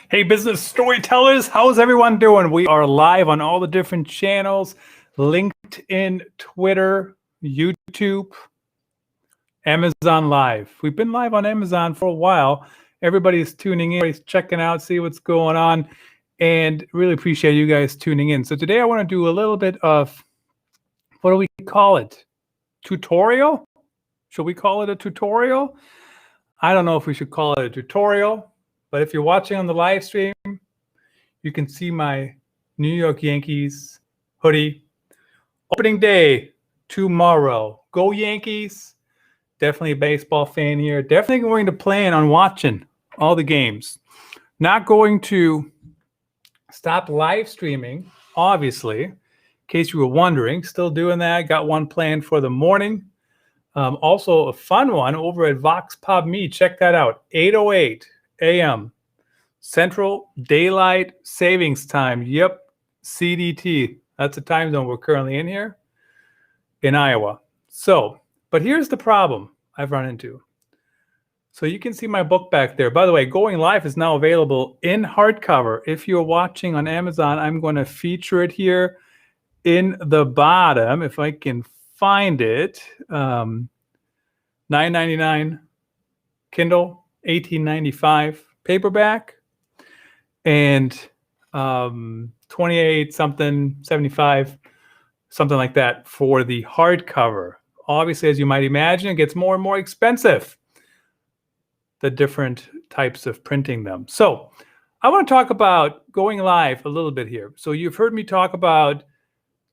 Hey, business storytellers, how's everyone doing? We are live on all the different channels, LinkedIn, Twitter, YouTube, Amazon Live. We've been live on Amazon for a while. Everybody's tuning in, everybody's checking out, see what's going on, and really appreciate you guys tuning in. So today I want to do a little bit of, what do we call it? Tutorial? Should we call it a tutorial? I don't know if we should call it a tutorial. But if you're watching on the live stream, you can see my New York Yankees hoodie. Opening day tomorrow. Go Yankees. Definitely a baseball fan here. Definitely going to plan on watching all the games. Not going to stop live streaming, obviously. In case you were wondering, still doing that. Got one planned for the morning. Also a fun one over at Vox Pub Me. Check that out. 8:08 a.m. Central Daylight Savings Time. Yep, CDT. That's the time zone we're currently in here in Iowa. So, but here's the problem I've run into. So you can see my book back there. By the way, Going Live is now available in hardcover. If you're watching on Amazon, I'm going to feature it here in the bottom, if I can find it. $9.99 Kindle, $18.95 paperback, and 28 something, 75, something like that for the hardcover. Obviously, as you might imagine, it gets more and more expensive, the different types of printing them. So I want to talk about going live a little bit here. So you've heard me talk about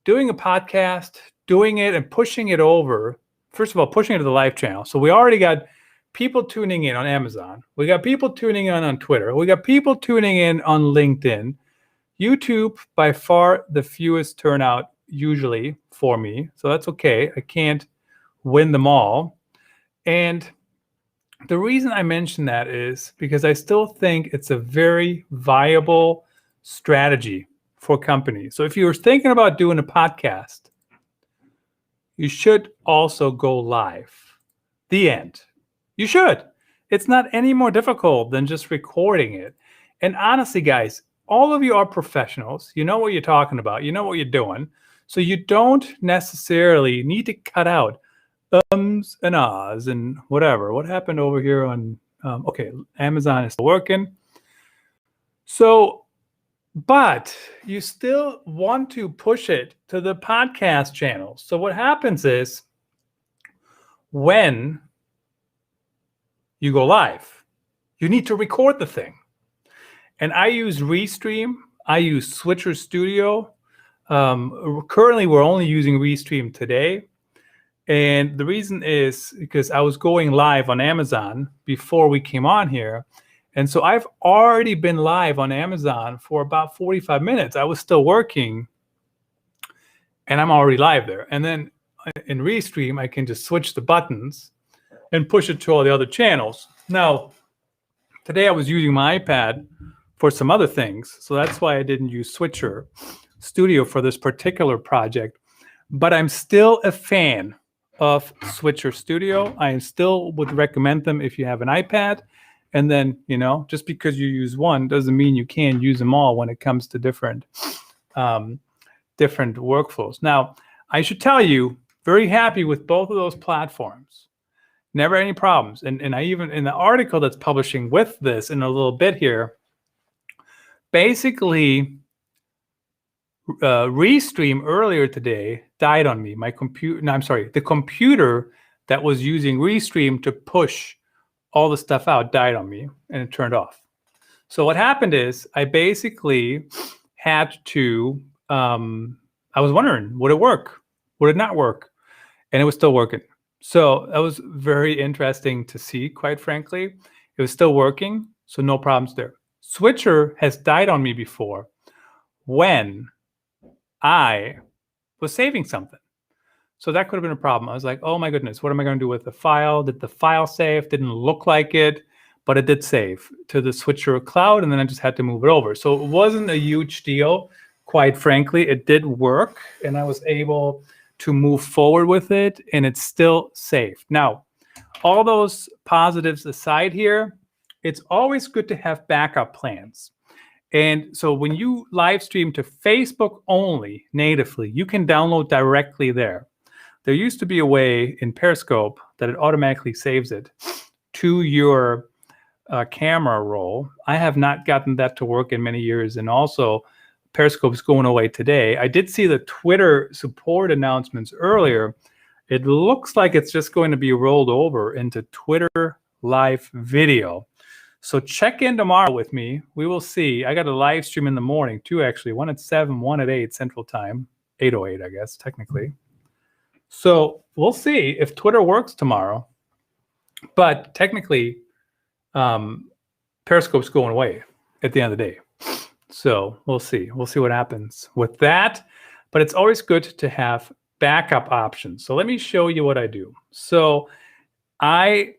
doing a podcast, doing it and pushing it over. First of all, pushing it to the live channel. So we already got people tuning in on Amazon. We got people tuning in on Twitter. We got people tuning in on LinkedIn. YouTube, by far the fewest turnout usually for me. So that's okay. I can't win them all. And the reason I mention that is because I still think it's a very viable strategy for companies. So if you're thinking about doing a podcast, you should also go live. The end. You should. It's not any more difficult than just recording it. And honestly, guys, all of you are professionals. You know what you're talking about. You know what you're doing. So you don't necessarily need to cut out ums and ahs and whatever. What happened over here on, okay, Amazon is still working. So, but you still want to push it to the podcast channel. So what happens is when you go live, you need to record the thing. And I use Restream. I use Switcher Studio. Currently, we're only using Restream today. And the reason is because I was going live on Amazon before we came on here. And so I've already been live on Amazon for about 45 minutes. I was still working, and I'm already live there. And then in Restream, I can just switch the buttons and push it to all the other channels. Now, today I was using my iPad for some other things. So that's why I didn't use Switcher Studio for this particular project. But I'm still a fan of Switcher Studio. I still would recommend them if you have an iPad. And then, you know, just because you use one doesn't mean you can't use them all when it comes to different workflows. Now, I should tell you, very happy with both of those platforms. Never any problems. And I even, in the article that's publishing with this in a little bit here, basically, Restream earlier today died on me. My computer, no, I'm sorry, the computer that was using Restream to push all the stuff out died on me, and it turned off. So what happened is I basically had to, I was wondering, would it work? Would it not work? And it was still working. So that was very interesting to see, quite frankly. It was still working, so no problems there. Switcher has died on me before when I was saving something. So that could have been a problem. I was like, oh my goodness, what am I going to do with the file? Did the file save? Didn't look like it, but it did save to the Switcher cloud, and then I just had to move it over. So it wasn't a huge deal, quite frankly. It did work, and I was able to move forward with it, and it's still safe. Now, all those positives aside here, it's always good to have backup plans. And so when you live stream to Facebook only natively, you can download directly there. There used to be a way in Periscope that it automatically saves it to your camera roll. I have not gotten that to work in many years. And also, Periscope's going away today. I did see the Twitter support announcements earlier. It looks like it's just going to be rolled over into Twitter live video. So check in tomorrow with me. We will see. I got a live stream in the morning, too, actually. One at 7, one at 8 Central Time. 8:08, I guess, technically. So we'll see if Twitter works tomorrow. But technically, Periscope's going away at the end of the day. So we'll see. We'll see what happens with that. But it's always good to have backup options. So let me show you what I do. So I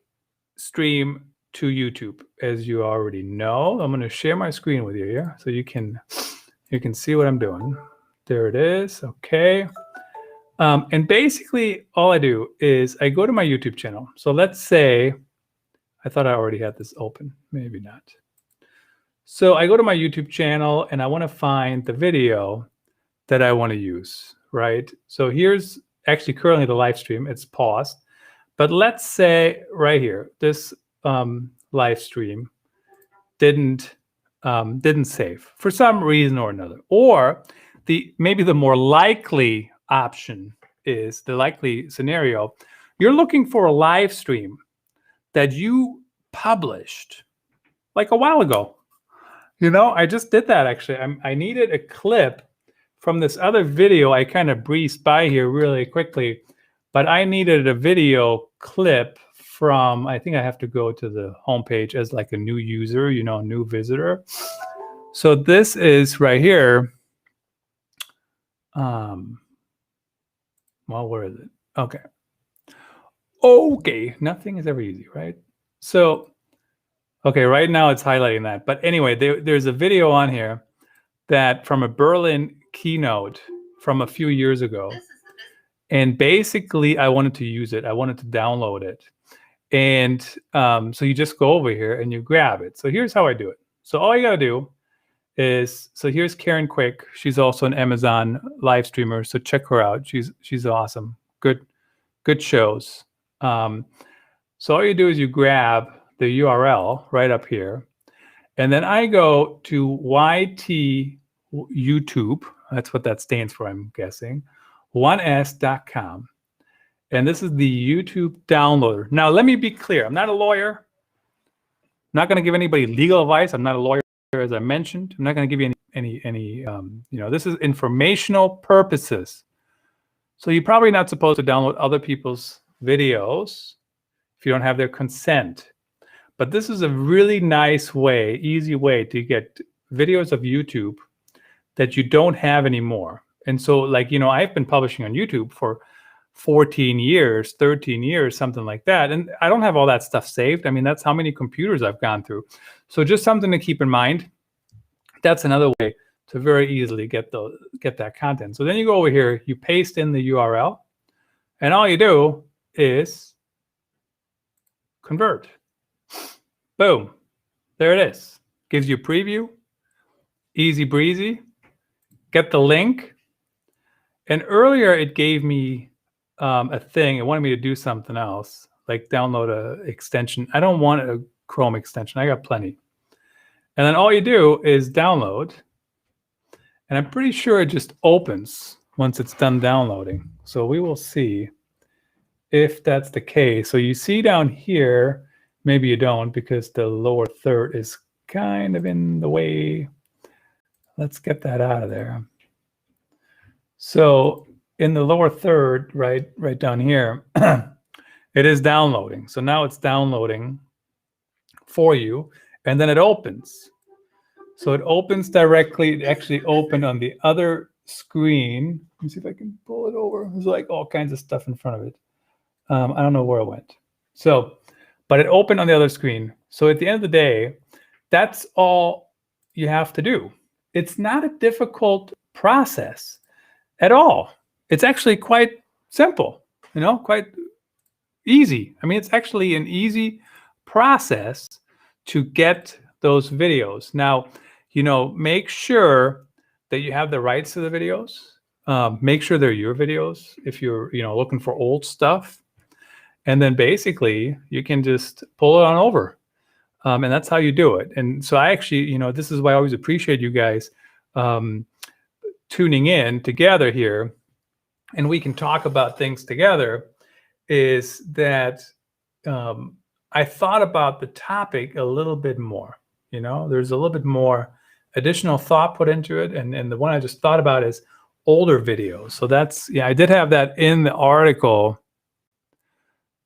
stream to YouTube, as you already know. I'm going to share my screen with you here so you can see what I'm doing. There it is. Okay. And basically all I do is I go to my YouTube channel. So let's say, I thought I already had this open. Maybe not. So I go to my YouTube channel and I want to find the video that I want to use, right? So here's actually currently the live stream. It's paused. But let's say right here, this live stream didn't save for some reason or another. Or maybe the more likely option is, the likely scenario, you're looking for a live stream that you published like a while ago. You know, I just did that actually. I needed a clip from this other video. I kind of breezed by here really quickly, but I needed a video clip from, I think I have to go to the homepage as like a new user, you know, new visitor. So this is right here. Well, where is it? Okay. Okay, nothing is ever easy, right? So, okay, right now it's highlighting that. But anyway, there's a video on here that from a Berlin keynote from a few years ago. And basically, I wanted to use it. I wanted to download it. And so you just go over here and you grab it. So here's how I do it. So all you got to do is, so here's Karen Quick. She's also an Amazon live streamer. So check her out. She's awesome. Good shows. So all you do is you grab the URL right up here. And then I go to YT YouTube. That's what that stands for, I'm guessing. 1s.com. And this is the YouTube downloader. Now, let me be clear. I'm not a lawyer. I'm not going to give anybody legal advice. I'm not a lawyer, as I mentioned. I'm not going to give you any this is informational purposes. So you're probably not supposed to download other people's videos if you don't have their consent. But this is a really nice way, easy way to get videos of YouTube that you don't have anymore. And so, like, you know, I've been publishing on YouTube for 14 years, 13 years, something like that. And I don't have all that stuff saved. I mean, that's how many computers I've gone through. So just something to keep in mind. That's another way to very easily get that content. So then you go over here, you paste in the URL, and all you do is convert. Boom. There it is. Gives you a preview. Easy breezy. Get the link. And earlier it gave me a thing. It wanted me to do something else, like download a extension. I don't want a Chrome extension. I got plenty. And then all you do is download. And I'm pretty sure it just opens once it's done downloading. So we will see if that's the case. So you see down here, maybe you don't because the lower third is kind of in the way. Let's get that out of there. So in the lower third, right down here, it is downloading. So now it's downloading for you, and then it opens. So it opens directly. It actually opened on the other screen. Let me see if I can pull it over. There's like all kinds of stuff in front of it. I don't know where it went. So, but it opened on the other screen. So at the end of the day, that's all you have to do. It's not a difficult process at all. It's actually quite simple, you know, quite easy. I mean, it's actually an easy process to get those videos. Now, make sure that you have the rights to the videos. Make sure they're your videos if you're, looking for old stuff. And then basically you can just pull it on over. And that's how you do it. And so I actually, this is why I always appreciate you guys tuning in together here, and we can talk about things together, is that I thought about the topic a little bit more. There's a little bit more additional thought put into it. And the one I just thought about is older videos. So that's, I did have that in the article,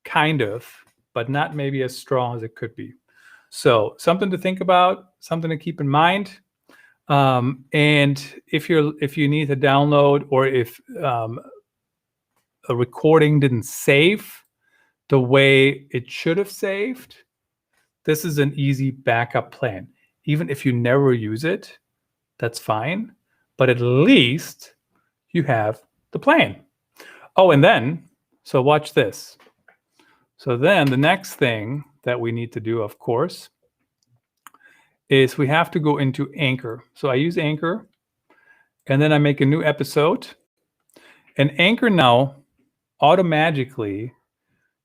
kind of, but not maybe as strong as it could be. So something to think about, something to keep in mind. And if you need to download, or if a recording didn't save the way it should have saved, this is an easy backup plan. Even if you never use it, that's fine. But at least you have the plan. Oh, and then, so watch this. So then the next thing that we need to do, of course, is we have to go into Anchor. So I use Anchor, and then I make a new episode. And Anchor now automatically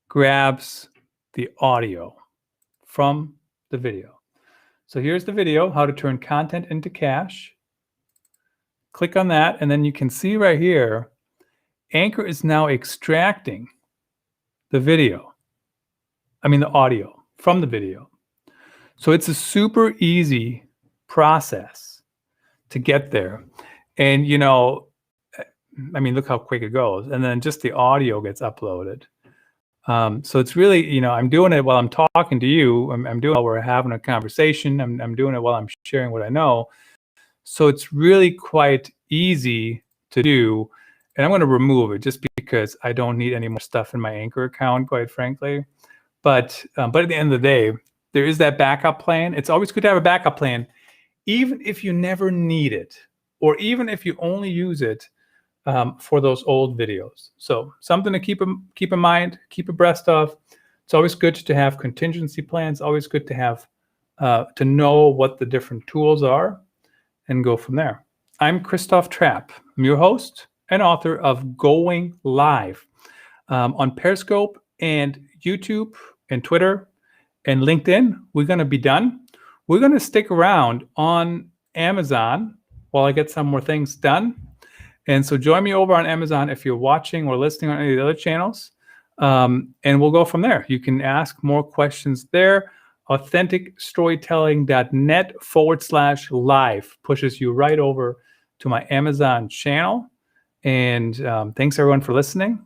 grabs the audio from the video. So here's the video, how to turn content into cash. Click on that, and then you can see right here, Anchor is now extracting the audio from the video. So it's a super easy process to get there. And, look how quick it goes. And then just the audio gets uploaded. So it's really, I'm doing it while I'm talking to you. I'm doing it while we're having a conversation. I'm doing it while I'm sharing what I know. So it's really quite easy to do. And I'm going to remove it just because I don't need any more stuff in my Anchor account, quite frankly. But at the end of the day, there is that backup plan. It's always good to have a backup plan, even if you never need it, or even if you only use it for those old videos. So something to keep in mind, keep abreast of. It's always good to have contingency plans. Always good to have to know what the different tools are, and go from there. I'm Christoph Trapp. I'm your host and author of Going Live on Periscope and YouTube and Twitter and LinkedIn. We're going to be done. We're going to stick around on Amazon while I get some more things done. And so join me over on Amazon if you're watching or listening on any of the other channels. And we'll go from there. You can ask more questions there. AuthenticStorytelling.net/live pushes you right over to my Amazon channel. And thanks everyone for listening.